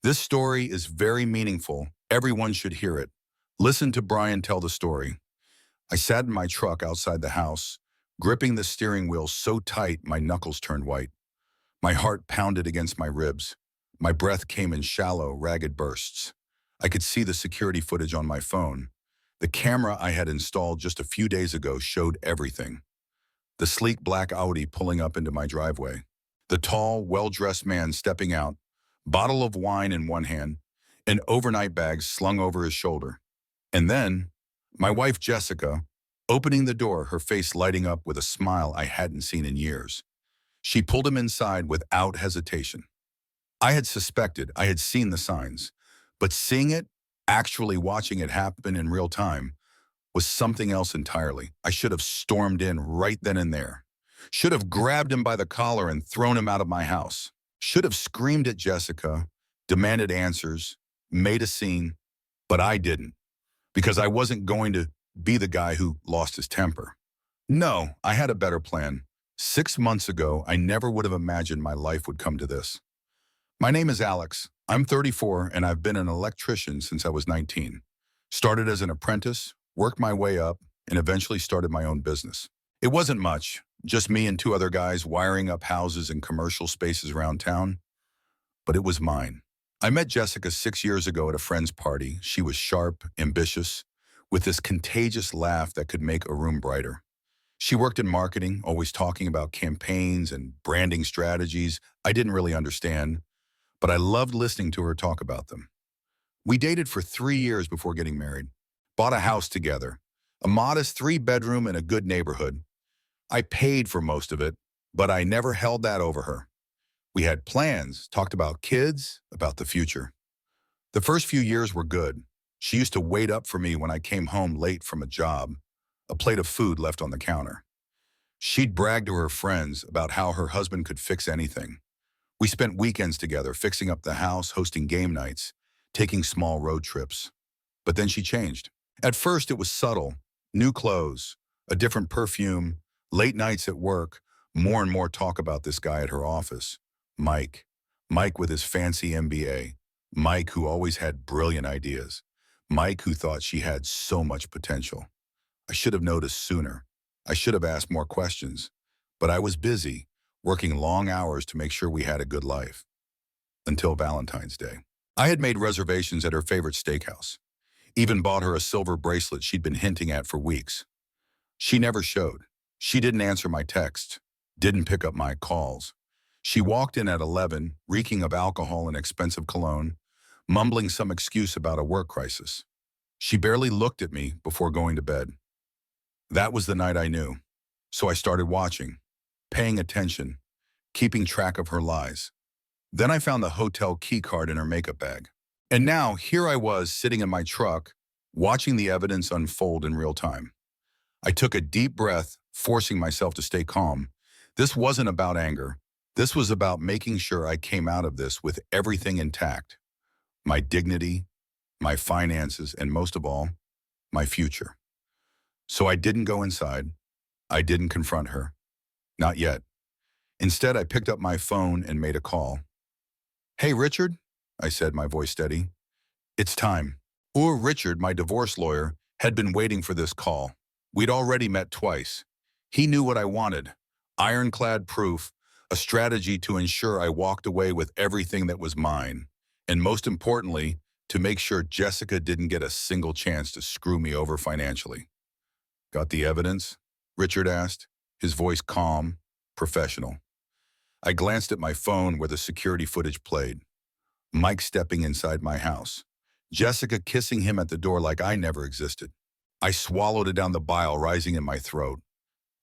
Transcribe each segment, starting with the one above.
This story is very meaningful. Everyone should hear it. Listen to Brian tell the story. I sat in my truck outside the house, gripping the steering wheel so tight my knuckles turned white. My heart pounded against my ribs. My breath came in shallow, ragged bursts. I could see the security footage on my phone. The camera I had installed just a few days ago showed everything. The sleek black Audi pulling up into my driveway. The tall, well-dressed man stepping out, bottle of wine in one hand, an overnight bag slung over his shoulder. And then, my wife Jessica, opening the door, her face lighting up with a smile I hadn't seen in years. She pulled him inside without hesitation. I had suspected, I had seen the signs, but seeing it, actually watching it happen in real time, was something else entirely. I should have stormed in right then and there. Should have grabbed him by the collar and thrown him out of my house. Should have screamed at Jessica, demanded answers, made a scene, but I didn't, because I wasn't going to be the guy who lost his temper. No, I had a better plan. 6 months ago, I never would have imagined my life would come to this. My name is Alex. I'm 34, and I've been an electrician since I was 19. Started as an apprentice, worked my way up, and eventually started my own business. It wasn't much, just me and two other guys wiring up houses and commercial spaces around town, but it was mine. I met Jessica 6 years ago at a friend's party. She was sharp, ambitious, with this contagious laugh that could make a room brighter. She worked in marketing, always talking about campaigns and branding strategies I didn't really understand, but I loved listening to her talk about them. We dated for 3 years before getting married, bought a house together, a modest 3-bedroom in a good neighborhood. I paid for most of it, but I never held that over her. We had plans, talked about kids, about the future. The first few years were good. She used to wait up for me when I came home late from a job, a plate of food left on the counter. She'd brag to her friends about how her husband could fix anything. We spent weekends together, fixing up the house, hosting game nights, taking small road trips. But then she changed. At first, it was subtle. New clothes, a different perfume, late nights at work, more and more talk about this guy at her office. Mike. Mike with his fancy MBA. Mike who always had brilliant ideas. Mike who thought she had so much potential. I should have noticed sooner. I should have asked more questions. But I was busy, working long hours to make sure we had a good life. Until Valentine's Day. I had made reservations at her favorite steakhouse. Even bought her a silver bracelet she'd been hinting at for weeks. She never showed. She didn't answer my texts, didn't pick up my calls. She walked in at 11, reeking of alcohol and expensive cologne, mumbling some excuse about a work crisis. She barely looked at me before going to bed. That was the night I knew. So I started watching, paying attention, keeping track of her lies. Then I found the hotel key card in her makeup bag. And now here I was sitting in my truck, watching the evidence unfold in real time. I took a deep breath, forcing myself to stay calm. This wasn't about anger. This was about making sure I came out of this with everything intact. My dignity, my finances, and most of all, my future. So I didn't go inside. I didn't confront her. Not yet. Instead, I picked up my phone and made a call. "Hey, Richard," I said, my voice steady. "It's time." Richard, my divorce lawyer, had been waiting for this call. We'd already met twice. He knew what I wanted. Ironclad proof, a strategy to ensure I walked away with everything that was mine. And most importantly, to make sure Jessica didn't get a single chance to screw me over financially. "Got the evidence?" Richard asked, his voice calm, professional. I glanced at my phone where the security footage played. Mike stepping inside my house. Jessica kissing him at the door like I never existed. I swallowed it down the bile rising in my throat.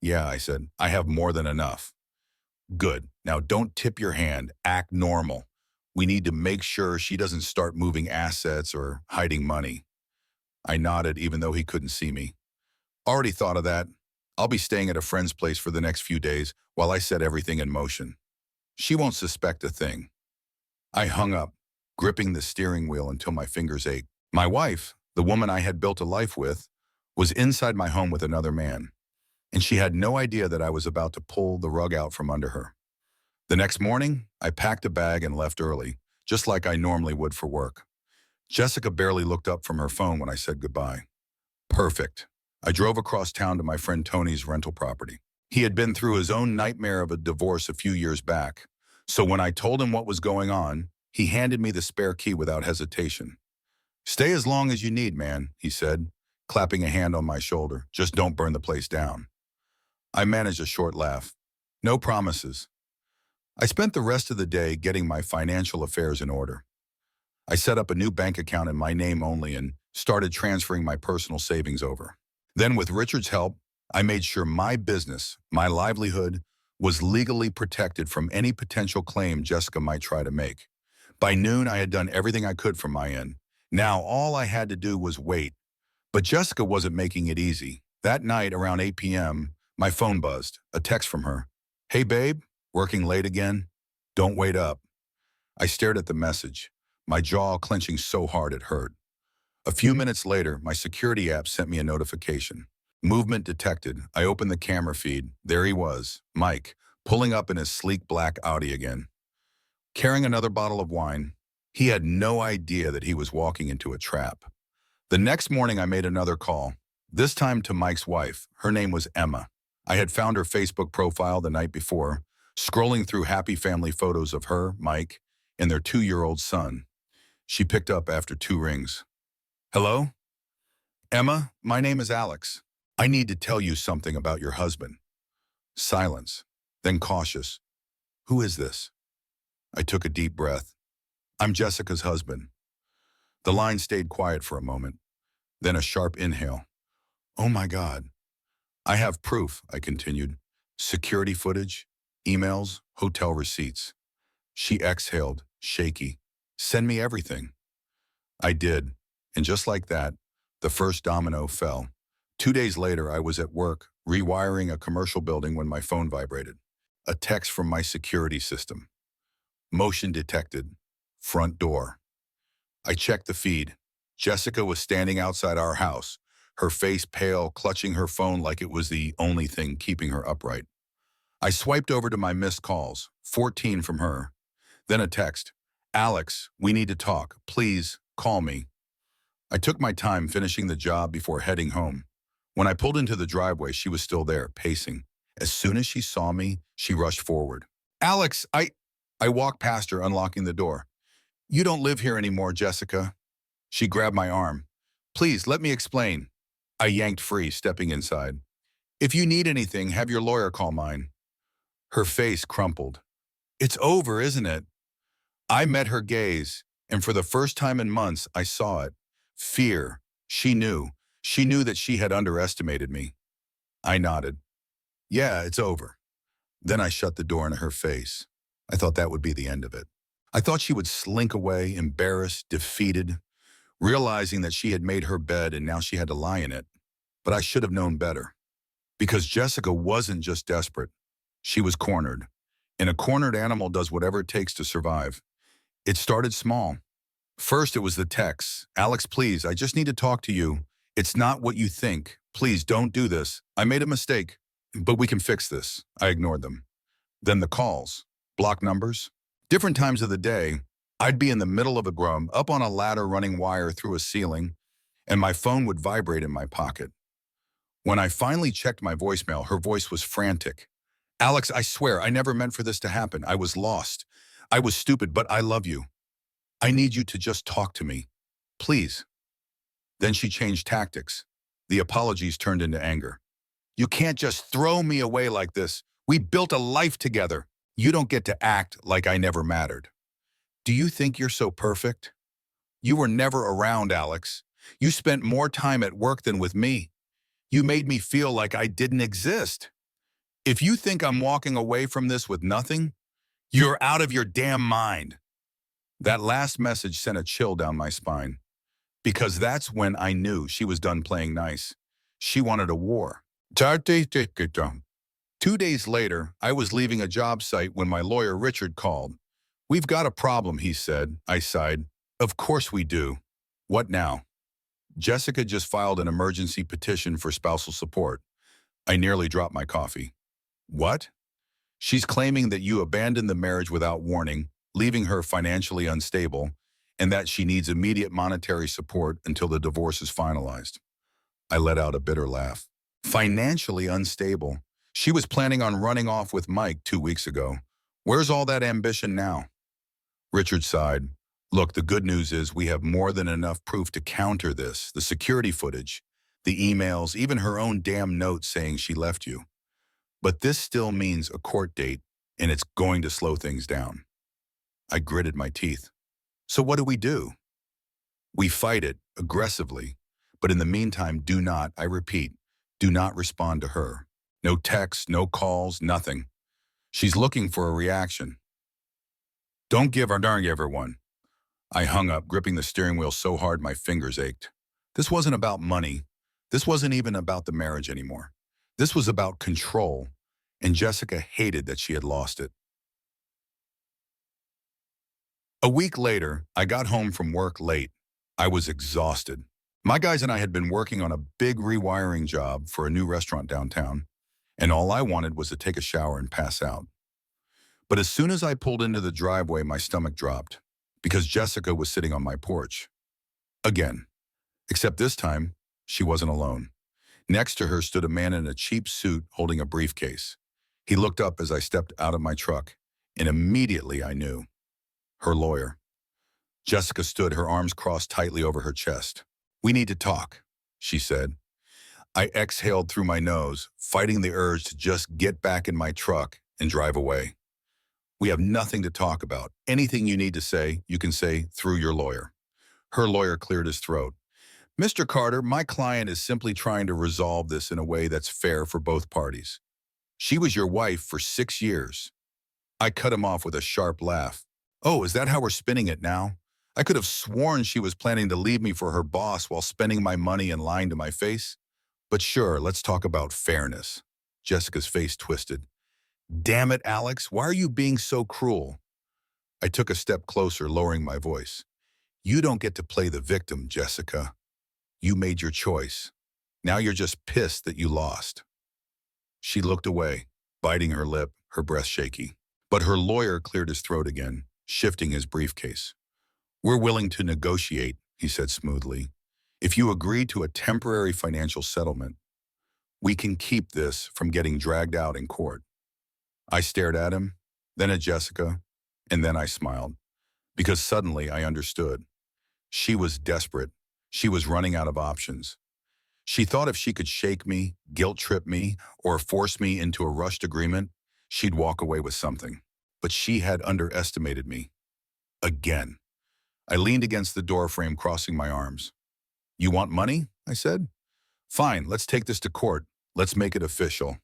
"Yeah," I said, "I have more than enough." "Good. Now don't tip your hand. Act normal. We need to make sure she doesn't start moving assets or hiding money." I nodded even though he couldn't see me. "Already thought of that. I'll be staying at a friend's place for the next few days while I set everything in motion. She won't suspect a thing." I hung up, gripping the steering wheel until my fingers ached. My wife, the woman I had built a life with, was inside my home with another man, and she had no idea that I was about to pull the rug out from under her. The next morning, I packed a bag and left early, just like I normally would for work. Jessica barely looked up from her phone when I said goodbye. Perfect. I drove across town to my friend Tony's rental property. He had been through his own nightmare of a divorce a few years back, so when I told him what was going on, he handed me the spare key without hesitation. Stay as long as you need, man, he said, clapping a hand on my shoulder. Just don't burn the place down. I managed a short laugh. No promises. I spent the rest of the day getting my financial affairs in order. I set up a new bank account in my name only and started transferring my personal savings over. Then, with Richard's help, I made sure my business, my livelihood, was legally protected from any potential claim Jessica might try to make. By noon, I had done everything I could from my end. Now, all I had to do was wait. But Jessica wasn't making it easy. That night, around 8 p.m., my phone buzzed. A text from her. Hey, babe, working late again? Don't wait up. I stared at the message, my jaw clenching so hard it hurt. A few minutes later, my security app sent me a notification. Movement detected. I opened the camera feed. There he was, Mike, pulling up in his sleek black Audi again. Carrying another bottle of wine, he had no idea that he was walking into a trap. The next morning, I made another call, this time to Mike's wife. Her name was Emma. I had found her Facebook profile the night before, scrolling through happy family photos of her, Mike, and their 2-year-old son. She picked up after 2 rings. Hello? Emma, my name is Alex. I need to tell you something about your husband. Silence, then cautious. Who is this? I took a deep breath. I'm Jessica's husband. The line stayed quiet for a moment, then a sharp inhale. Oh my God. I have proof, I continued. Security footage, emails, hotel receipts. She exhaled, shaky. Send me everything. I did, and just like that, the first domino fell. 2 days later, I was at work, rewiring a commercial building when my phone vibrated. A text from my security system. Motion detected. Front door. I checked the feed. Jessica was standing outside our house, her face pale, clutching her phone like it was the only thing keeping her upright. I swiped over to my missed calls, 14 from her. Then a text. Alex, we need to talk. Please, call me. I took my time finishing the job before heading home. When I pulled into the driveway, she was still there, pacing. As soon as she saw me, she rushed forward. Alex, I walked past her, unlocking the door. You don't live here anymore, Jessica. She grabbed my arm. Please, let me explain. I yanked free, stepping inside. If you need anything, have your lawyer call mine. Her face crumpled. It's over, isn't it? I met her gaze, and for the first time in months, I saw it. Fear. She knew. She knew that she had underestimated me. I nodded. Yeah, it's over. Then I shut the door in her face. I thought that would be the end of it. I thought she would slink away, embarrassed, defeated, realizing that she had made her bed and now she had to lie in it. But I should have known better. Because Jessica wasn't just desperate. She was cornered. And a cornered animal does whatever it takes to survive. It started small. First, it was the texts. Alex, please, I just need to talk to you. It's not what you think. Please don't do this. I made a mistake, but we can fix this. I ignored them. Then the calls. Block numbers. Different times of the day, I'd be in the middle of a room, up on a ladder running wire through a ceiling, and my phone would vibrate in my pocket. When I finally checked my voicemail, her voice was frantic. Alex, I swear, I never meant for this to happen. I was lost. I was stupid, but I love you. I need you to just talk to me. Please. Then she changed tactics. The apologies turned into anger. You can't just throw me away like this. We built a life together. You don't get to act like I never mattered. Do you think you're so perfect? You were never around, Alex. You spent more time at work than with me. You made me feel like I didn't exist. If you think I'm walking away from this with nothing, you're out of your damn mind. That last message sent a chill down my spine. Because that's when I knew she was done playing nice. She wanted a war. 2 days later, I was leaving a job site when my lawyer Richard called. We've got a problem, he said. I sighed. Of course we do. What now? Jessica just filed an emergency petition for spousal support. I nearly dropped my coffee. What? She's claiming that you abandoned the marriage without warning, leaving her financially unstable, and that she needs immediate monetary support until the divorce is finalized. I let out a bitter laugh. Financially unstable. She was planning on running off with Mike 2 weeks ago. Where's all that ambition now? Richard sighed. Look, the good news is we have more than enough proof to counter this. The security footage, the emails, even her own damn note saying she left you. But this still means a court date, and it's going to slow things down. I gritted my teeth. So what do? We fight it aggressively. But in the meantime, do not, I repeat, do not respond to her. No texts, no calls, nothing. She's looking for a reaction. Don't give her one. I hung up, gripping the steering wheel so hard my fingers ached. This wasn't about money. This wasn't even about the marriage anymore. This was about control, and Jessica hated that she had lost it. A week later, I got home from work late. I was exhausted. My guys and I had been working on a big rewiring job for a new restaurant downtown, and all I wanted was to take a shower and pass out. But as soon as I pulled into the driveway, my stomach dropped, because Jessica was sitting on my porch. Again. Except this time, she wasn't alone. Next to her stood a man in a cheap suit holding a briefcase. He looked up as I stepped out of my truck, and immediately I knew. Her lawyer. Jessica stood, her arms crossed tightly over her chest. "We need to talk," she said. I exhaled through my nose, fighting the urge to just get back in my truck and drive away. "We have nothing to talk about. Anything you need to say, you can say through your lawyer." Her lawyer cleared his throat. "Mr. Carter, my client is simply trying to resolve this in a way that's fair for both parties. She was your wife for 6 years. I cut him off with a sharp laugh. "Oh, is that how we're spinning it now? I could have sworn she was planning to leave me for her boss while spending my money and lying to my face. But sure, let's talk about fairness." Jessica's face twisted. "Damn it, Alex, why are you being so cruel?" I took a step closer, lowering my voice. "You don't get to play the victim, Jessica. You made your choice. Now you're just pissed that you lost." She looked away, biting her lip, her breath shaky. But her lawyer cleared his throat again, shifting his briefcase. "We're willing to negotiate," he said smoothly. "If you agree to a temporary financial settlement, we can keep this from getting dragged out in court." I stared at him, then at Jessica, and then I smiled, because suddenly I understood. She was desperate. She was running out of options. She thought if she could shake me, guilt-trip me, or force me into a rushed agreement, she'd walk away with something. But she had underestimated me. Again. I leaned against the door frame, crossing my arms. "You want money?" I said. "Fine, let's take this to court. Let's make it official.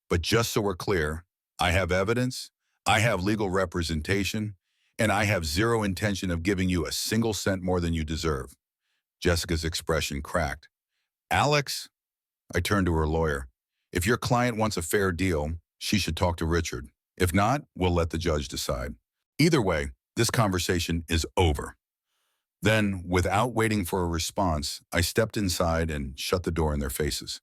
But just so we're clear, I have evidence, I have legal representation, and I have zero intention of giving you a single cent more than you deserve." Jessica's expression cracked. "Alex," I turned to her lawyer, "if your client wants a fair deal, she should talk to Richard. If not, we'll let the judge decide. Either way, this conversation is over." Then, without waiting for a response, I stepped inside and shut the door in their faces.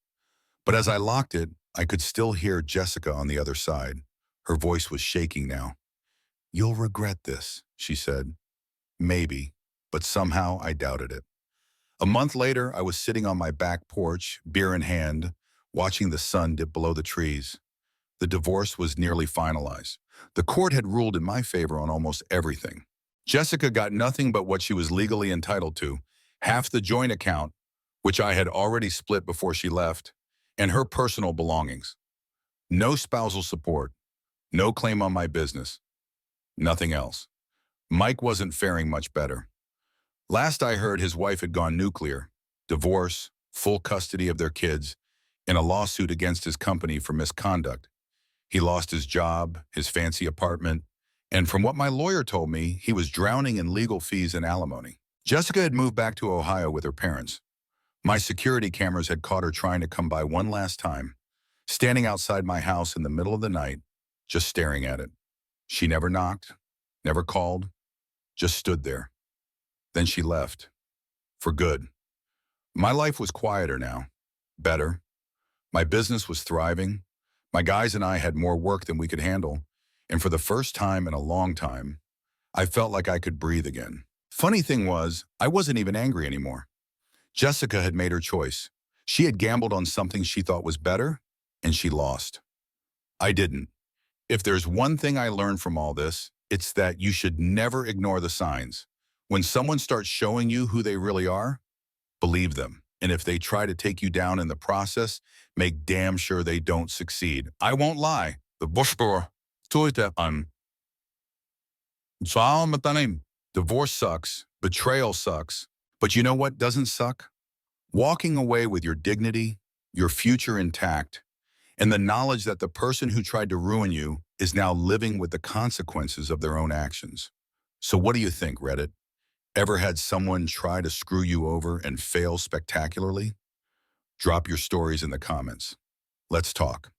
But as I locked it, I could still hear Jessica on the other side. Her voice was shaking now. "You'll regret this," she said. Maybe, but somehow I doubted it. A month later, I was sitting on my back porch, beer in hand, watching the sun dip below the trees. The divorce was nearly finalized. The court had ruled in my favor on almost everything. Jessica got nothing but what she was legally entitled to, half the joint account, which I had already split before she left, and her personal belongings. No spousal support, no claim on my business, nothing else. Mike wasn't faring much better. Last I heard, his wife had gone nuclear, divorce, full custody of their kids, and a lawsuit against his company for misconduct. He lost his job, his fancy apartment, and from what my lawyer told me, he was drowning in legal fees and alimony. Jessica had moved back to Ohio with her parents. My security cameras had caught her trying to come by one last time, standing outside my house in the middle of the night, just staring at it. She never knocked, never called, just stood there. Then she left. For good. My life was quieter now. Better. My business was thriving. My guys and I had more work than we could handle. And for the first time in a long time, I felt like I could breathe again. Funny thing was, I wasn't even angry anymore. Jessica had made her choice. She had gambled on something she thought was better, and she lost. I didn't. If there's one thing I learned from all this, it's that you should never ignore the signs. When someone starts showing you who they really are, believe them. And if they try to take you down in the process, make damn sure they don't succeed. I won't lie. The bushbor, Storytime. Divorce sucks. Betrayal sucks. But you know what doesn't suck? Walking away with your dignity, your future intact, and the knowledge that the person who tried to ruin you is now living with the consequences of their own actions. So what do you think, Reddit? Ever had someone try to screw you over and fail spectacularly? Drop your stories in the comments. Let's talk.